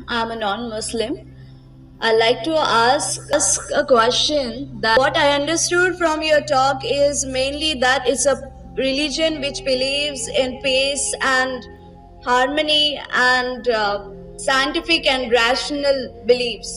I'm a non-Muslim. I'd like to ask a question that what I understood from your talk is mainly that it's a religion which believes in peace and harmony and scientific and rational beliefs.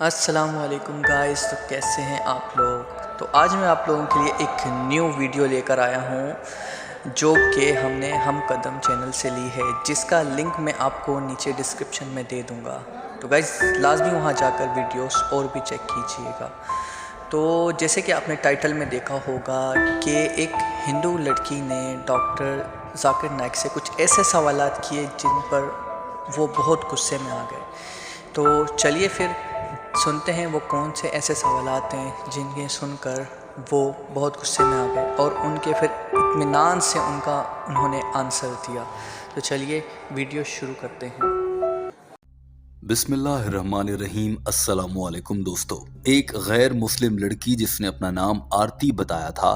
السلام علیکم guys, تو کیسے ہیں آپ لوگ؟ تو آج میں آپ لوگوں کے لیے ایک نیو ویڈیو لے کر آیا ہوں جو کہ ہم نے ہم قدم چینل سے لی ہے، جس کا لنک میں آپ کو نیچے ڈسکرپشن میں دے دوں گا۔ تو گائز لازمی وہاں جا کر ویڈیوز اور بھی چیک کیجئے گا۔ تو جیسے کہ آپ نے ٹائٹل میں دیکھا ہوگا کہ ایک ہندو لڑکی نے ڈاکٹر ذاکر نائک سے کچھ ایسے سوالات کیے جن پر وہ بہت غصے میں آ گئے۔ تو چلیے پھر سنتے ہیں وہ کون سے ایسے سوالات ہیں جن کے سن کر وہ بہت غصے میں آ گئے اور ان کے پھر اطمینان سے انہوں نے آنسر دیا۔ تو چلیے ویڈیو شروع کرتے ہیں۔ بسم اللہ الرحمن الرحیم۔ السلام علیکم دوستو۔ ایک غیر مسلم لڑکی جس نے اپنا نام آرتی بتایا تھا،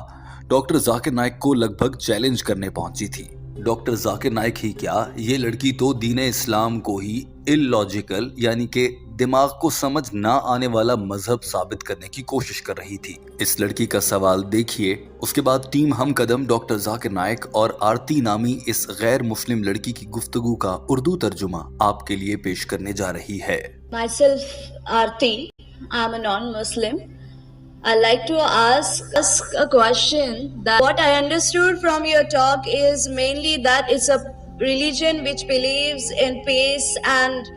ڈاکٹر ذاکر نائک کو لگ بھگ چیلنج کرنے پہنچی تھی۔ ڈاکٹر ذاکر نائک ہی کیا، یہ لڑکی تو دین اسلام کو ہی اللاجیکل یعنی کہ دماغ کو سمجھ نہ آنے والا مذہب ثابت کرنے کی کوشش کر رہی تھی۔ اس لڑکی کا سوال دیکھیے، اس کے بعد ٹیم ہم قدم ڈاکٹر ذاکر نائک اور آرتی نامی اس غیر مسلم لڑکی کی گفتگو کا اردو ترجمہ آپ کے لیے پیش کرنے جا رہی ہے۔ Myself, Aarti. I'm a non-Muslim. I'd like to ask a question that what I understood from your talk is mainly that it's a religion which believes in peace and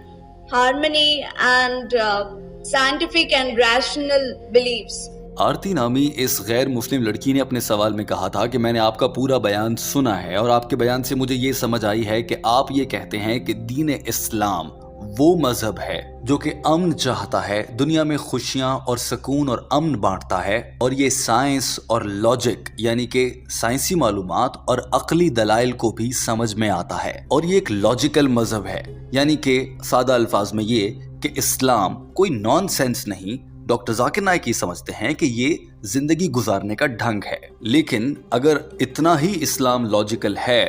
harmony and scientific and rational beliefs. آرتی نامی اس غیر مسلم لڑکی نے اپنے سوال میں کہا تھا کہ میں نے آپ کا پورا بیان سنا ہے اور آپ کے بیان سے مجھے یہ سمجھ آئی ہے کہ آپ یہ کہتے ہیں کہ دین اسلام وہ مذہب ہے جو کہ امن چاہتا ہے، دنیا میں خوشیاں اور سکون اور امن بانٹتا ہے، اور یہ سائنس اور لاجک یعنی کہ سائنسی معلومات اور عقلی دلائل کو بھی سمجھ میں آتا ہے، اور یہ ایک لاجیکل مذہب ہے، یعنی کہ سادہ الفاظ میں یہ کہ اسلام کوئی نان سینس نہیں۔ ڈاکٹر ذاکر نائک یہ سمجھتے ہیں کہ یہ زندگی گزارنے کا ڈھنگ ہے۔ لیکن اگر اتنا ہی اسلام لاجیکل ہے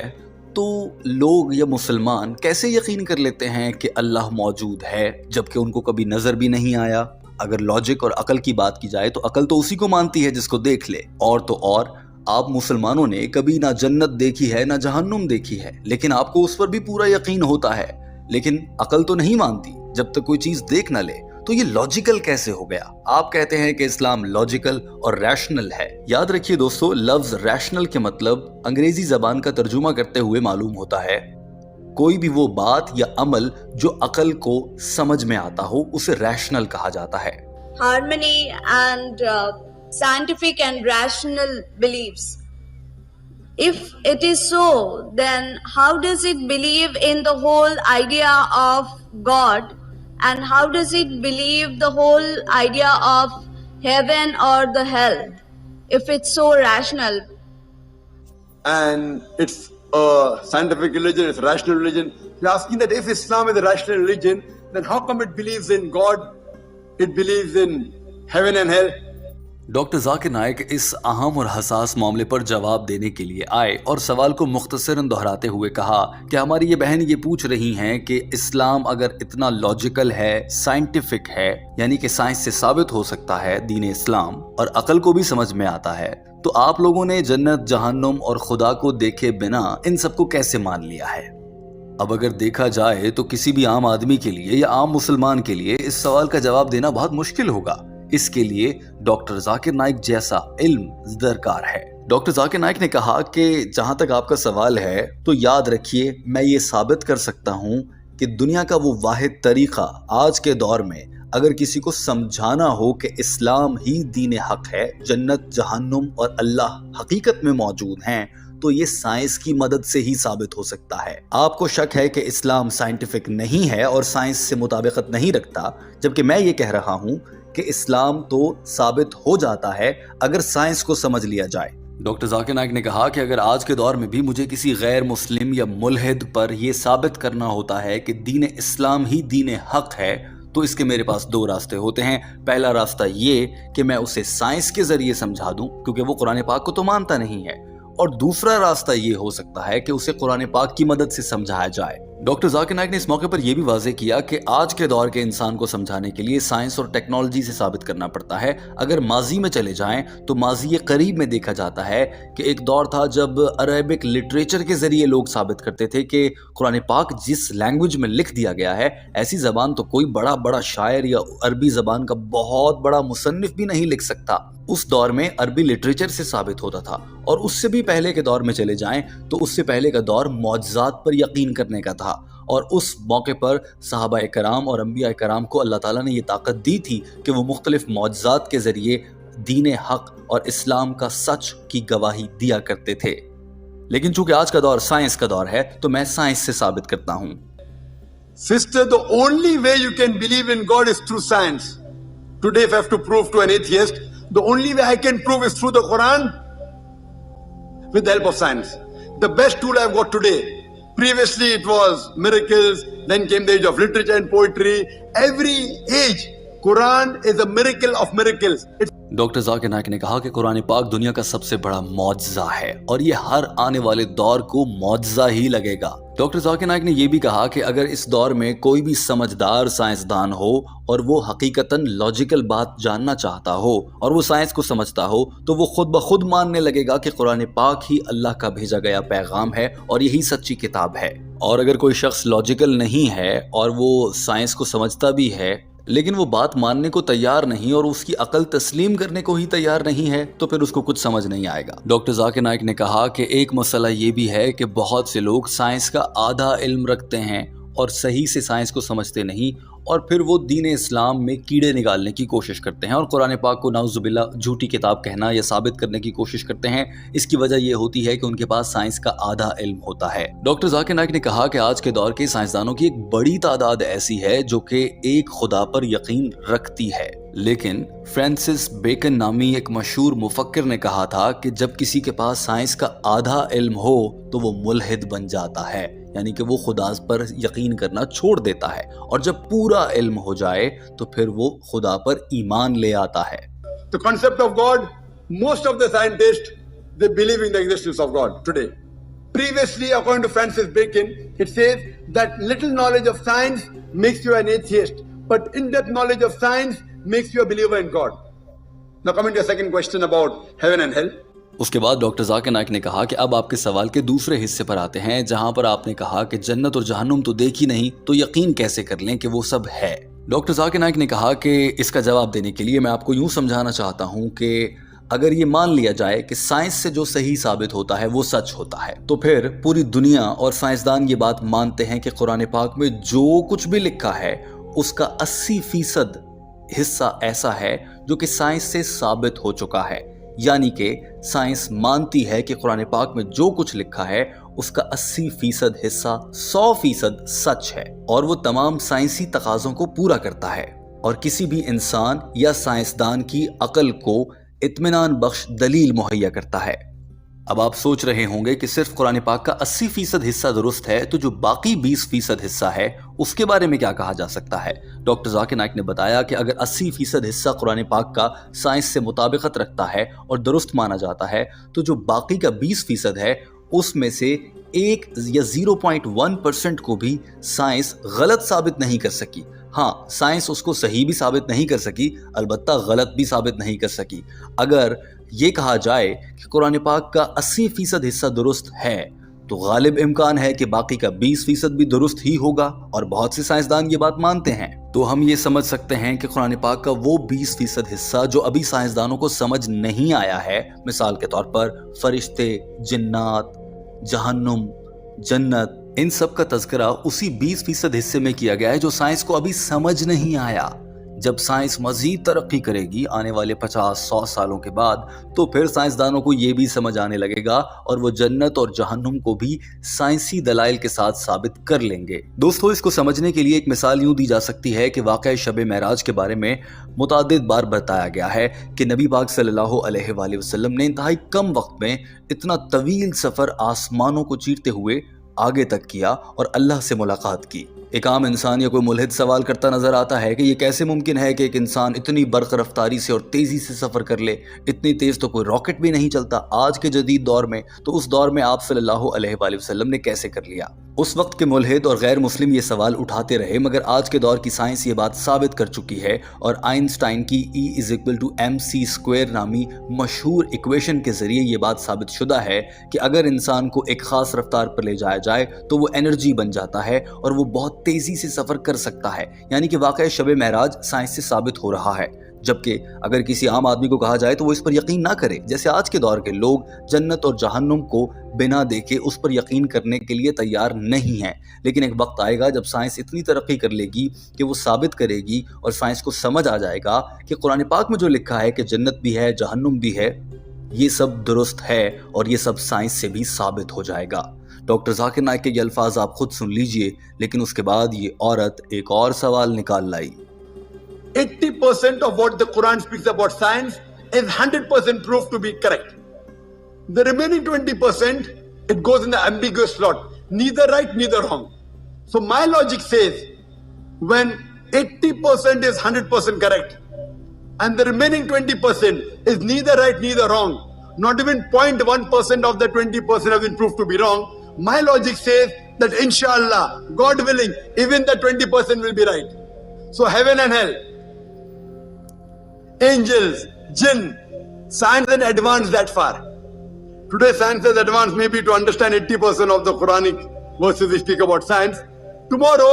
تو لوگ یا مسلمان کیسے یقین کر لیتے ہیں کہ اللہ موجود ہے جبکہ ان کو کبھی نظر بھی نہیں آیا؟ اگر لاجک اور عقل کی بات کی جائے تو عقل تو اسی کو مانتی ہے جس کو دیکھ لے، اور تو اور آپ مسلمانوں نے کبھی نہ جنت دیکھی ہے نہ جہنم دیکھی ہے، لیکن آپ کو اس پر بھی پورا یقین ہوتا ہے، لیکن عقل تو نہیں مانتی جب تک کوئی چیز دیکھ نہ لے۔ تو یہ لاجیکل کیسے ہو گیا؟ آپ کہتے ہیں کہ اسلام لاجیکل اور ریشنل ہے۔ یاد رکھیے دوستو، لفظ ریشنل کے مطلب انگریزی زبان کا ترجمہ کرتے ہوئے معلوم ہوتا ہے کوئی بھی وہ بات یا عمل جو عقل کو سمجھ میں آتا ہو، اسے ریشنل کہا جاتا ہے۔ Harmony and scientific and rational beliefs. If it is so, then how does it believe in the whole idea of God? And how does it believe the whole idea of heaven or the hell, if it's so rational? And it's a scientific religion, it's a rational religion. You're asking that if Islam is a rational religion, then how come it believes in God, it believes in heaven and hell? Doctor Zakir Naik اس اہم اور حساس معاملے پر جواب دینے کے لیے آئے اور سوال کو مختصراً دہراتے ہوئے کہا کہ ہماری یہ بہن یہ پوچھ رہی ہیں کہ اسلام اگر اتنا لاجیکل ہے، سائنٹیفک ہے، یعنی کہ سائنس سے ثابت ہو سکتا ہے دین اسلام، اور عقل کو بھی سمجھ میں آتا ہے، تو آپ لوگوں نے جنت، جہنم اور خدا کو دیکھے بنا ان سب کو کیسے مان لیا ہے؟ اب اگر دیکھا جائے تو کسی بھی عام آدمی کے لیے یا عام مسلمان کے لیے اس سوال کا جواب دینا بہت مشکل ہوگا۔ اس کے لیے ڈاکٹر ذاکر نائک جیسا علم درکار ہے۔ ڈاکٹر ذاکر نائک نے کہا کہ جہاں تک آپ کا سوال ہے تو یاد رکھیے، میں یہ ثابت کر سکتا ہوں کہ دنیا کا وہ واحد طریقہ آج کے دور میں اگر کسی کو سمجھانا ہو کہ اسلام ہی دین حق ہے، جنت، جہنم اور اللہ حقیقت میں موجود ہیں، تو یہ سائنس کی مدد سے ہی ثابت ہو سکتا ہے۔ آپ کو شک ہے کہ اسلام سائنٹیفک نہیں ہے اور سائنس سے مطابقت نہیں رکھتا، جبکہ میں یہ کہہ رہا ہوں کہ اسلام تو ثابت ہو جاتا ہے اگر سائنس کو سمجھ لیا جائے۔ ڈاکٹر ذاکر نائک نے کہا کہ اگر آج کے دور میں بھی مجھے کسی غیر مسلم یا ملحد پر یہ ثابت کرنا ہوتا ہے کہ دین اسلام ہی دین حق ہے، تو اس کے میرے پاس دو راستے ہوتے ہیں۔ پہلا راستہ یہ کہ میں اسے سائنس کے ذریعے سمجھا دوں، کیونکہ وہ قرآن پاک کو تو مانتا نہیں ہے، اور دوسرا راستہ یہ ہو سکتا ہے کہ اسے قرآن پاک کی مدد سے سمجھایا جائے۔ ڈاکٹر ذاکر نائک نے اس موقع پر یہ بھی واضح کیا کہ آج کے دور کے انسان کو سمجھانے کے لیے سائنس اور ٹیکنالوجی سے ثابت کرنا پڑتا ہے۔ اگر ماضی میں چلے جائیں تو ماضی قریب میں دیکھا جاتا ہے کہ ایک دور تھا جب عربک لٹریچر کے ذریعے لوگ ثابت کرتے تھے کہ قرآن پاک جس لینگویج میں لکھ دیا گیا ہے ایسی زبان تو کوئی بڑا شاعر یا عربی زبان کا بہت بڑا مصنف بھی نہیں لکھ سکتا۔ اس دور میں عربی لٹریچر سے ثابت ہوتا تھا، اور اس سے بھی پہلے کے دور میں چلے جائیں تو اس سے پہلے کا دور معجزات پر یقین کرنے کا تھا، اور اس موقع پر صحابہ کرام اور انبیاء کرام کو اللہ تعالیٰ نے یہ طاقت دی تھی کہ وہ مختلف معجزات کے ذریعے دین حق اور اسلام کا سچ کی گواہی دیا کرتے تھے۔ لیکن چونکہ آج کا دور سائنس کا دور ہے تو میں سائنس سے ثابت کرتا ہوں۔ Sister, the only way you can believe in God is through science. Today, if I have to prove to an atheist, the only way I can prove is through the Quran with the help of science. The best tool I've got today. Previously, it was miracles. Then came the age of literature and poetry. Every age, Quran is a miracle of miracles. Doctor Zakir Naik نے کہا کہ قرآن پاک دنیا کا سب سے بڑا معجزہ ہے اور یہ ہر آنے والے دور کو معجزہ ہی لگے گا۔ ڈاکٹر ذاکر نائک نے یہ بھی کہا کہ اگر اس دور میں کوئی بھی سمجھدار سائنسدان ہو اور وہ حقیقتاً لاجیکل بات جاننا چاہتا ہو اور وہ سائنس کو سمجھتا ہو تو وہ خود بخود ماننے لگے گا کہ قرآن پاک ہی اللہ کا بھیجا گیا پیغام ہے اور یہی سچی کتاب ہے۔ اور اگر کوئی شخص لاجیکل نہیں ہے اور وہ سائنس کو سمجھتا بھی ہے لیکن وہ بات ماننے کو تیار نہیں اور اس کی عقل تسلیم کرنے کو ہی تیار نہیں ہے تو پھر اس کو کچھ سمجھ نہیں آئے گا۔ ڈاکٹر ذاکر نائک نے کہا کہ ایک مسئلہ یہ بھی ہے کہ بہت سے لوگ سائنس کا آدھا علم رکھتے ہیں اور صحیح سے سائنس کو سمجھتے نہیں، اور پھر وہ دین اسلام میں کیڑے نکالنے کی کوشش کرتے ہیں اور قرآن پاک کو نعوذ باللہ جھوٹی کتاب کہنا یا ثابت کرنے کی کوشش کرتے ہیں۔ اس کی وجہ یہ ہوتی ہے کہ ان کے پاس سائنس کا آدھا علم ہوتا ہے۔ ڈاکٹر ذاکر نائک نے کہا کہ آج کے دور کے سائنسدانوں کی ایک بڑی تعداد ایسی ہے جو کہ ایک خدا پر یقین رکھتی ہے، لیکن فرانسس بیکن نامی ایک مشہور مفکر نے کہا تھا کہ جب کسی کے پاس سائنس کا آدھا علم ہو تو وہ ملحد بن جاتا ہے، یعنی کہ وہ خدا پر یقین کرنا چھوڑ دیتا ہے، اور جب پورا علم ہو جائے تو پھر وہ خدا پر ایمان لے آتا ہے۔ The concept of God, most of the scientists, they believe in the existence of God today. Previously, according to Francis Bacon, it says that little knowledge of science makes you an atheist, but in-depth knowledge of science makes you a believer in God. Now coming to your second question about heaven and hell. اس کے بعد doctor Zakir Naik نے کہا کہ اب آپ کے سوال کے دوسرے حصے پر آتے ہیں جہاں پر آپ نے کہا کہ جنت اور جہنم تو دیکھی نہیں تو یقین کیسے کر لیں کہ وہ سب ہے۔ ڈاکٹر ذاکر نائک نے کہا کہ اس کا جواب دینے کے لیے میں آپ کو یوں سمجھانا چاہتا ہوں کہ اگر یہ مان لیا جائے کہ سائنس سے جو صحیح ثابت ہوتا ہے وہ سچ ہوتا ہے تو پھر پوری دنیا اور سائنسدان یہ بات مانتے ہیں کہ قرآن پاک میں جو کچھ بھی لکھا ہے اس کا 80% حصہ ایسا ہے جو کہ سائنس سے ثابت ہو چکا ہے، یعنی کہ سائنس مانتی ہے کہ قرآن پاک میں جو کچھ لکھا ہے اس کا 80% حصہ 100% سچ ہے اور وہ تمام سائنسی تقاضوں کو پورا کرتا ہے اور کسی بھی انسان یا سائنسدان کی عقل کو اطمینان بخش دلیل مہیا کرتا ہے۔ اب آپ سوچ رہے ہوں گے کہ صرف قرآن پاک کا 80% حصہ درست ہے تو جو باقی 20% حصہ ہے اس کے بارے میں کیا کہا جا سکتا ہے؟ ڈاکٹر ذاکر نائک نے بتایا کہ اگر 80% حصہ قرآن پاک کا سائنس سے مطابقت رکھتا ہے اور درست مانا جاتا ہے تو جو باقی کا 20% ہے اس میں سے 1 یا 0.1% کو بھی سائنس غلط ثابت نہیں کر سکی۔ ہاں، سائنس اس کو صحیح بھی ثابت نہیں کر سکی، البتہ غلط بھی ثابت نہیں کر سکی۔ اگر یہ کہا جائے کہ قرآن پاک کا 80% حصہ درست ہے تو غالب امکان ہے کہ باقی کا 20% بھی درست ہی ہوگا، اور بہت سے سائنسدان یہ بات مانتے ہیں۔ تو ہم یہ سمجھ سکتے ہیں کہ قرآن پاک کا وہ 20% حصہ جو ابھی سائنسدانوں کو سمجھ نہیں آیا ہے، مثال کے طور پر فرشتے، جنات، جہنم، جنت، ان سب کا تذکرہ اسی 20% حصے میں کیا گیا ہے جو سائنس کو ابھی سمجھ نہیں آیا۔ جب سائنس مزید ترقی کرے گی آنے والے 50-100 سالوں کے بعد تو پھر سائنسدانوں کو یہ بھی سمجھ آنے لگے گا اور وہ جنت اور جہنم کو بھی سائنسی دلائل کے ساتھ ثابت کر لیں گے۔ دوستو، اس کو سمجھنے کے لیے ایک مثال یوں دی جا سکتی ہے کہ واقعہ شب معراج کے بارے میں متعدد بار بتایا گیا ہے کہ نبی پاک صلی اللہ علیہ وآلہ وسلم نے انتہائی کم وقت میں اتنا طویل سفر آسمانوں کو چیرتے ہوئے آگے تک کیا اور اللہ سے ملاقات کی۔ ایک عام انسان یا کوئی ملحد سوال کرتا نظر آتا ہے کہ یہ کیسے ممکن ہے کہ ایک انسان اتنی برق رفتاری سے اور تیزی سے سفر کر لے، اتنی تیز تو کوئی راکٹ بھی نہیں چلتا آج کے جدید دور میں، تو اس دور میں آپ صلی اللہ علیہ وآلہ وسلم نے کیسے کر لیا؟ اس وقت کے ملحد اور غیر مسلم یہ سوال اٹھاتے رہے، مگر آج کے دور کی سائنس یہ بات ثابت کر چکی ہے، اور آئنسٹائن کی E=mc² نامی مشہور ایکویشن کے ذریعے یہ بات ثابت شدہ ہے کہ اگر انسان کو ایک خاص رفتار پر لے جایا جائے تو وہ انرجی بن جاتا ہے اور وہ بہت تیزی سے سفر کر سکتا ہے، یعنی کہ واقعہ شب معراج سائنس سے ثابت ہو رہا ہے۔ جبکہ اگر کسی عام آدمی کو کہا جائے تو وہ اس پر یقین نہ کرے، جیسے آج کے دور کے لوگ جنت اور جہنم کو بنا دیکھے اس پر یقین کرنے کے لیے تیار نہیں ہیں۔ لیکن ایک وقت آئے گا جب سائنس اتنی ترقی کر لے گی کہ وہ ثابت کرے گی اور سائنس کو سمجھ آ جائے گا کہ قرآن پاک میں جو لکھا ہے کہ جنت بھی ہے، جہنم بھی ہے، یہ سب درست ہے اور یہ سب سائنس سے بھی ثابت ہو جائے گا۔ ڈاکٹر ذاکر نائک کے یہ الفاظ آپ خود سن لیجئے، لیکن اس کے بعد یہ عورت ایک اور سوال نکال لائی۔ 80% of what the Quran speaks about science is 100% proved to be correct. The remaining 20%, it goes in the ambiguous slot. Neither right, neither wrong. So my logic says, when 80% is 100% correct, and the remaining 20% is neither right, neither wrong, not even 0.1% of the 20% have been proved to be wrong, my logic says that inshallah, God willing, even the 20% will be right. So heaven and hell, angels, jinn, science has advanced that far. Today science has advanced maybe to understand 80% of the Quranic verses which speak about science. Tomorrow,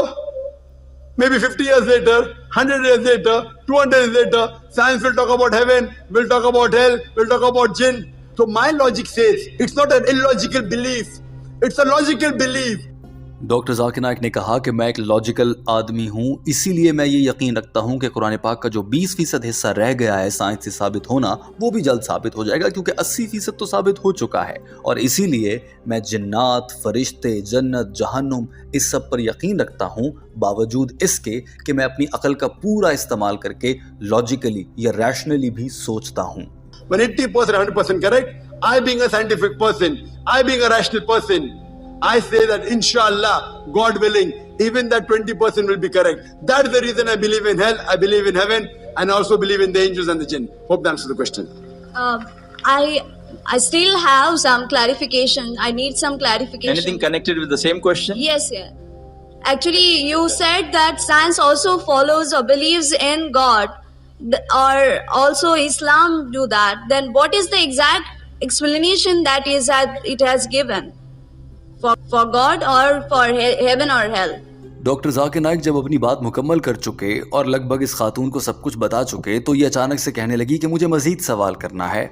maybe 50 years later, 100 years later, 200 years later, science will talk about heaven, will talk about hell, will talk about jinn. So my logic says, it's not an illogical belief, it's a logical belief. Doctor Zakir Naik نے کہا کہ میں ایک logical آدمی ہوں، اسی لیے میں یہ یقین رکھتا ہوں کہ قرآن پاک کا جو 20% حصہ رہ گیا ہے سائنس سے ثابت ہونا، وہ بھی جلد ثابت ہو جائے گا، کیونکہ 80% تو ثابت ہو چکا ہے، اور اسی لیے میں جنات، فرشتے، جنت، جہنم، اس سب پر یقین رکھتا ہوں، باوجود اس کے کہ میں اپنی عقل کا پورا استعمال کر کے لاجیکلی یا ریشنلی بھی سوچتا ہوں۔ When 80% 100% correct, I being a scientific person, I being a rational person, I say that inshallah, God willing, even that 20% will be correct. That's the reason I believe in hell, I believe in heaven, and I also believe in the angels and the jinn. Hope that answers the question. I still have some clarification. I need some clarification. Anything connected with the same question? Yes, yeah. Actually, you said that science also follows or believes in God, or also Islam do that. Then what is the exact explanation that it has given? For God or for heaven or hell? Doctor Zakir Naik جب اپنی بات مکمل کر چکے اور لگ بھگ اس خاتون کو سب کچھ بتا چکے تو یہ اچانک سے کہنے لگی کہ مجھے مزید سوال کرنا ہے،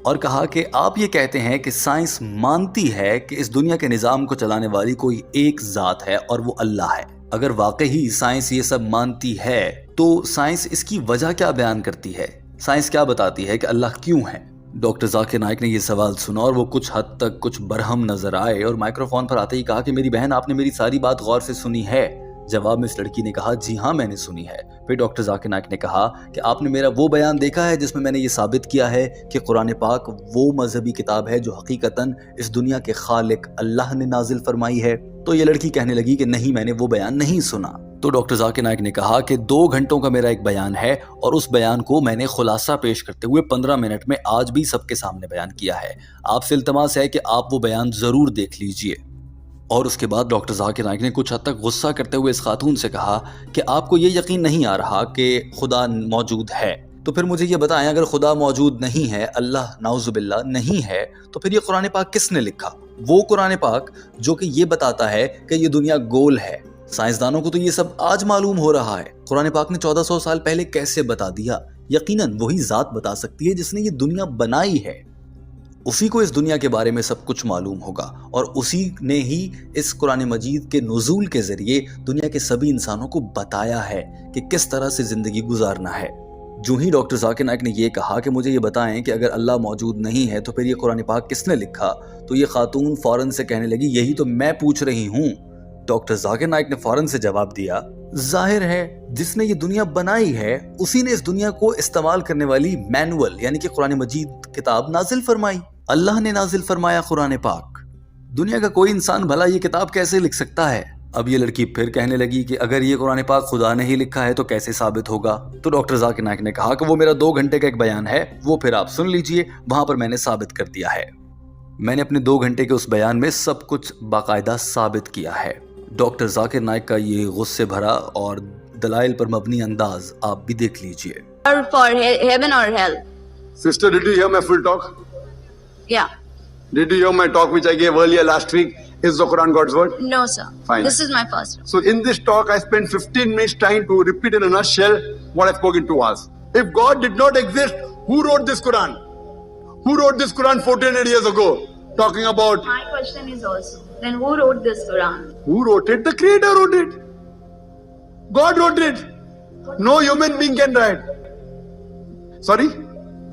اور کہا کہ آپ یہ کہتے ہیں کہ سائنس مانتی ہے کہ اس دنیا کے نظام کو چلانے والی کوئی ایک ذات ہے اور وہ اللہ ہے۔ اگر واقعی سائنس یہ سب مانتی ہے تو سائنس اس کی وجہ کیا بیان کرتی ہے؟ سائنس کیا بتاتی ہے کہ اللہ کیوں ہے؟ ڈاکٹر ذاکر نائک نے یہ سوال سنا اور وہ کچھ حد تک کچھ برہم نظر آئے، اور مائکروفون پر آتے ہی کہا کہ میری بہن، آپ نے میری ساری بات غور سے سنی ہے؟ جواب میں اس لڑکی نے کہا جی ہاں میں نے سنی ہے۔ پھر ڈاکٹر ذاکر نائک نے کہا کہ آپ نے میرا وہ بیان دیکھا ہے جس میں نے یہ ثابت کیا ہے کہ قرآن پاک وہ مذہبی کتاب ہے جو حقیقتاً اس دنیا کے خالق اللہ نے نازل فرمائی ہے؟ تو یہ لڑکی کہنے لگی کہ نہیں، میں نے وہ بیان نہیں سنا۔ تو ڈاکٹر ذاکر نائک نے کہا کہ 2 گھنٹوں کا میرا ایک بیان ہے، اور اس بیان کو میں نے خلاصہ پیش کرتے ہوئے 15 منٹ میں آج بھی سب کے سامنے بیان کیا ہے۔ آپ سے التماس ہے کہ آپ وہ بیان ضرور دیکھ لیجئے۔ اور اس کے بعد ڈاکٹر ذاکر نائک نے کچھ حد تک غصہ کرتے ہوئے اس خاتون سے کہا کہ آپ کو یہ یقین نہیں آ رہا کہ خدا موجود ہے، تو پھر مجھے یہ بتائیں، اگر خدا موجود نہیں ہے، اللہ نعوذ باللہ نہیں ہے، تو پھر یہ قرآن پاک کس نے لکھا؟ وہ قرآن پاک جو کہ یہ بتاتا ہے کہ یہ دنیا گول ہے۔ سائنسدانوں کو تو یہ سب آج معلوم ہو رہا ہے، قرآن پاک نے 1400 سال پہلے کیسے بتا دیا؟ یقیناً وہی ذات بتا سکتی ہے جس نے یہ دنیا بنائی ہے، اسی کو اس دنیا کے بارے میں سب کچھ معلوم ہوگا، اور اسی نے ہی اس قرآن مجید کے نزول کے ذریعے دنیا کے سبھی انسانوں کو بتایا ہے کہ کس طرح سے زندگی گزارنا ہے۔ جو ہی ڈاکٹر ذاکر نائک نے یہ کہا کہ مجھے یہ بتائیں کہ اگر اللہ موجود نہیں ہے تو پھر یہ قرآن پاک کس نے لکھا، تو یہ خاتون فوراً سے کہنے لگی یہی تو میں پوچھ رہی ہوں۔ ڈاکٹر ذاکر نائک نے فوراً سے جواب دیا، ظاہر ہے جس نے یہ دنیا بنائی ہے اسی نے اس دنیا کو استعمال کرنے والی مینول یعنی کہ قرآن مجید کتاب نازل فرمائی۔ اللہ نے نازل فرمایا قرآن پاک۔ دنیا کا کوئی انسان بھلا یہ کتاب کیسے لکھ سکتا ہے؟ اب یہ لڑکی پھر کہنے لگی کہ اگر یہ قرآن پاک خدا نے ہی لکھا ہے تو کیسے ثابت ہوگا؟ تو ڈاکٹر ذاکر نائک نے کہا کہ وہ میرا 2 گھنٹے کا ایک بیان ہے، وہ پھر آپ سن لیجئے، وہاں پر میں نے ثابت کر دیا ہے۔ میں نے اپنے 2 گھنٹے کے اس بیان میں سب کچھ باقاعدہ ثابت کیا ہے۔ ڈاکٹر ذاکر نائک کا یہ غصے بھرا اور دلائل پر مبنی انداز آپ بھی دیکھ لیجئے۔ For heaven or hell? Sister, did you hear my full talk? Yeah. Did you hear my talk which I gave earlier last week? Is the Quran God's word? No, sir. Fine. This is my first. So in this talk, I spent 15 minutes trying to repeat in a nutshell what I've spoken to us. If God did not exist, who wrote this Quran? Who wrote this Quran 1400 years ago? Talking about... My question is also, then who wrote this Quran? Who wrote it? The Creator wrote it. God wrote it. No human being can write. Sorry?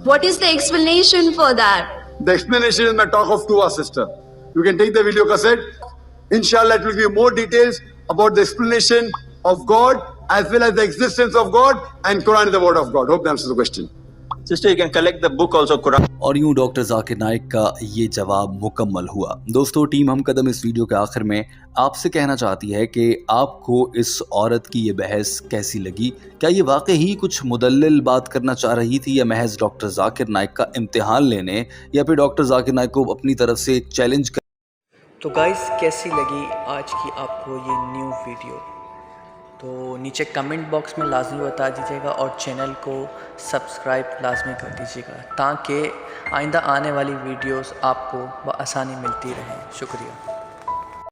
What is the explanation for that? The explanation is my talk of 2 hours, sister. You can take the video cassette. Inshallah, it will give more details about the explanation of God as well as the existence of God, and Quran is the word of God. Hope that answers the question. Sister, you can collect the book also, Quran. اور یوں doctor Zakir Naik کا یہ جواب مکمل ہوا۔ دوستو، team ہم قدم اس ویڈیو کے آخر میں آپ سے کہنا چاہتی ہے کہ آپ کو اس عورت کی یہ بحث کیسی لگی؟ کیا یہ واقعی کچھ مدلل بات کرنا چاہ رہی تھی، یا محض ڈاکٹر ذاکر نائک کا امتحان لینے، یا پھر ڈاکٹر ذاکر نائک کو اپنی طرف سے چیلنج کر؟ تو گائز کیسی لگی آج کی آپ کو یہ نیو ویڈیو؟ تو نیچے کمنٹ باکس میں لازمی بتا دیجیے گا، اور چینل کو سبسکرائب لازمی کر دیجیے گا تاکہ آئندہ آنے والی ویڈیوز آپ کو بآسانی ملتی رہیں۔ شکریہ۔